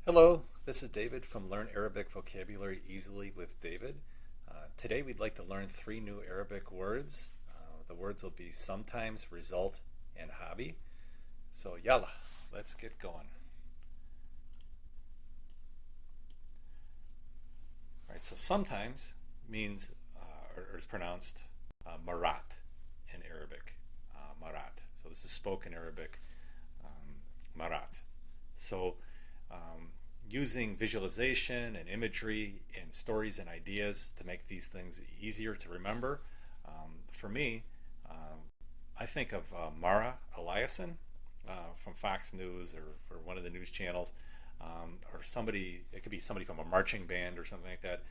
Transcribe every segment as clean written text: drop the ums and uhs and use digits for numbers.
Hello, this is David from Learn Arabic Vocabulary Easily with David. Today we'd like to learn three new Arabic words. The words will be sometimes, result, and hobby. So yalla, let's get going. All right, so sometimes means, or is pronounced marat in Arabic. Marat. So this is spoken Arabic, marat. So using visualization and imagery and stories and ideas to make these things easier to remember. For me, I think of Mara Eliason from Fox News or one of the news channels, or somebody, it could be somebody from a marching band or something like that.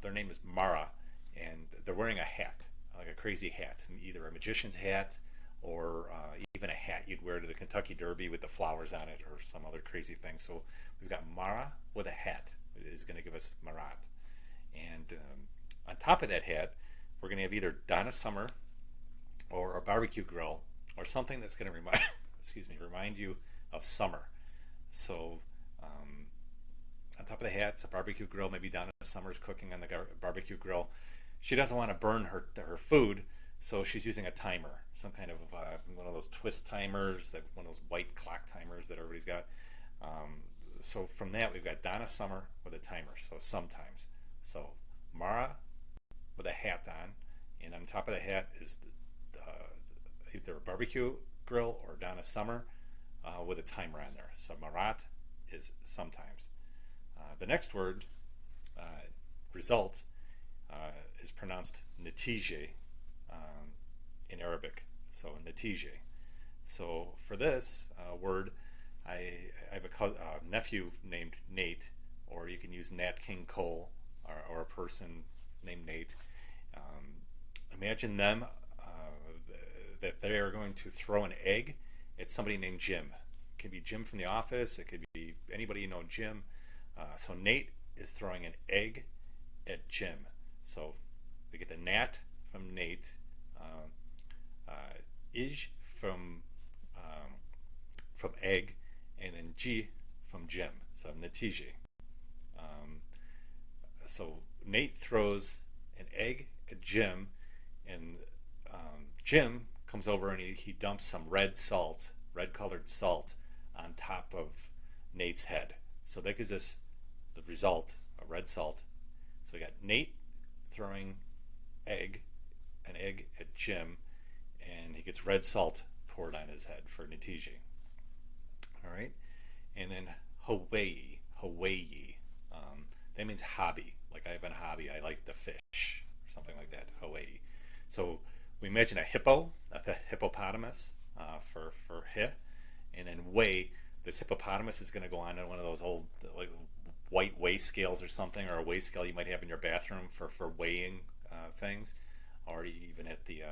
Their name is Mara, and they're wearing a hat, like a crazy hat, either a magician's hat or even a hat you'd wear to the Kentucky Derby with the flowers on it or some other crazy thing. So we've got Mara with a hat is going to give us Marat. And on top of that hat, we're going to have either Donna Summer or a barbecue grill or something that's going to remind, remind you of summer. So on top of the hat, it's a barbecue grill. Maybe Donna Summer's cooking on the barbecue grill. She doesn't want to burn her food, so she's using a timer, some kind of one of those twist timers, one of those white clock timers that everybody's got. So from that, we've got Donna Summer with a timer, so sometimes. So Mara with a hat on, and on top of the hat is either a barbecue grill or Donna Summer with a timer on there. So Marat is sometimes. The next word, result, is pronounced natije in Arabic. So natije. So for this word, I have a nephew named Nate, or you can use Nat King Cole, or a person named Nate. Imagine them that they are going to throw an egg at somebody named Jim. It could be Jim from the office. It could be anybody you know, Jim. So Nate is throwing an egg at Jim. So we get the Nat from Nate, Ij from egg, and then G from Jim. So natije. So Nate throws an egg at Jim, and Jim comes over and he dumps some red colored salt on top of Nate's head. So that gives us the result, a red salt. So we got Nate throwing an egg at Jim, and he gets red salt poured on his head for natije. All right, and then Hawaii. That means hobby. Like I have a hobby. I like to fish, or something like that. Hawaii. So we imagine a hippopotamus for heh, and then weigh. This hippopotamus is going to go on one of those old like white weigh scales or something, or a weigh scale you might have in your bathroom for weighing things, or even at the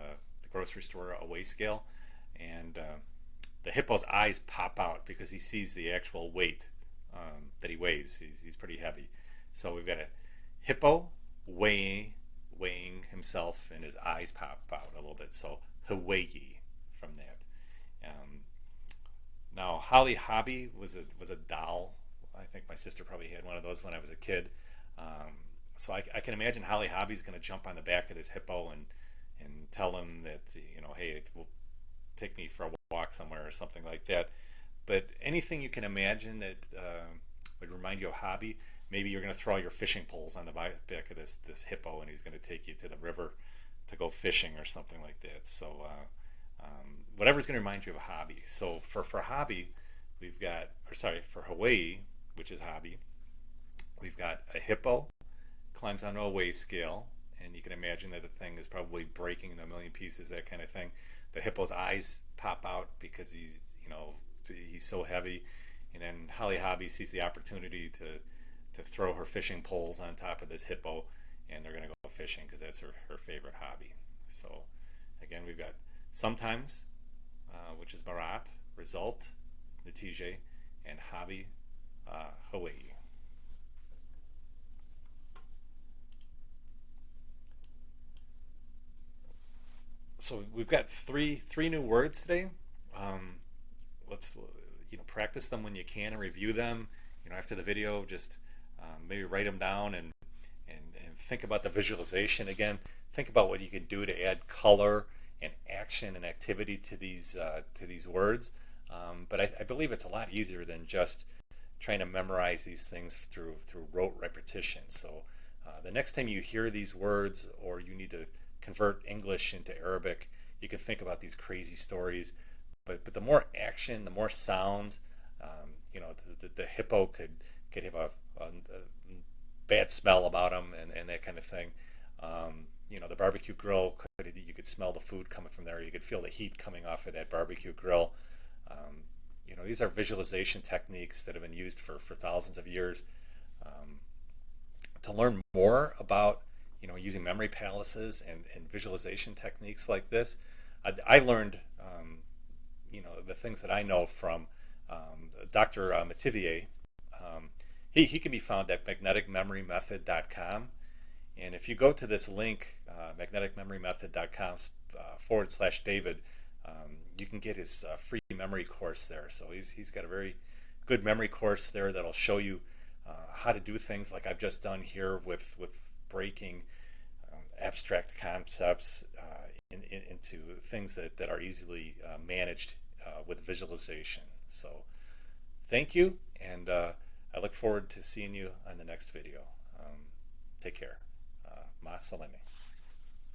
grocery store, a weigh scale. And the hippo's eyes pop out because he sees the actual weight that he weighs. He's pretty heavy. So we've got a hippo weighing himself, and his eyes pop out a little bit. So Hawaii from that. Now Holly Hobby was a doll. I think my sister probably had one of those when I was a kid. So I can imagine Holly Hobby's going to jump on the back of this hippo and tell him that, hey, it will take me for a walk somewhere or something like that. But anything you can imagine that would remind you of hobby. Maybe you're going to throw your fishing poles on the back of this hippo, and he's going to take you to the river to go fishing or something like that. So whatever's going to remind you of a hobby. So for hobby, we've got, for Hawaii, which is hobby, we've got a hippo climbs onto a weigh scale, and you can imagine that the thing is probably breaking in a million pieces, that kind of thing. The hippo's eyes pop out because he's so heavy, and then Holly Hobby sees the opportunity to throw her fishing poles on top of this hippo, and they're going to go fishing because that's her favorite hobby. So again, we've got sometimes, which is Marat, result, natije, and hobby, Hawaii. So we've got three new words today. Let's practice them when you can and review them. after the video, just maybe write them down and think about the visualization again. Think about what you could do to add color and action and activity to these words. But I believe it's a lot easier than just trying to memorize these things through rote repetition. So the next time you hear these words, or you need to convert English into Arabic, you can think about these crazy stories. But the more action, the more sounds. The hippo could have a bad smell about them and that kind of thing. The barbecue grill, you could smell the food coming from there. You could feel the heat coming off of that barbecue grill. These are visualization techniques that have been used for thousands of years. To learn more about using memory palaces and visualization techniques like this, I learned the things that I know from Dr. Metivier. He can be found at magneticmemorymethod.com. And if you go to this link, magneticmemorymethod.com/David, you can get his free memory course there. So he's got a very good memory course there that'll show you how to do things like I've just done here with breaking abstract concepts into things that are easily managed with visualization. So thank you, and I look forward to seeing you on the next video. Take care. Ma salemi.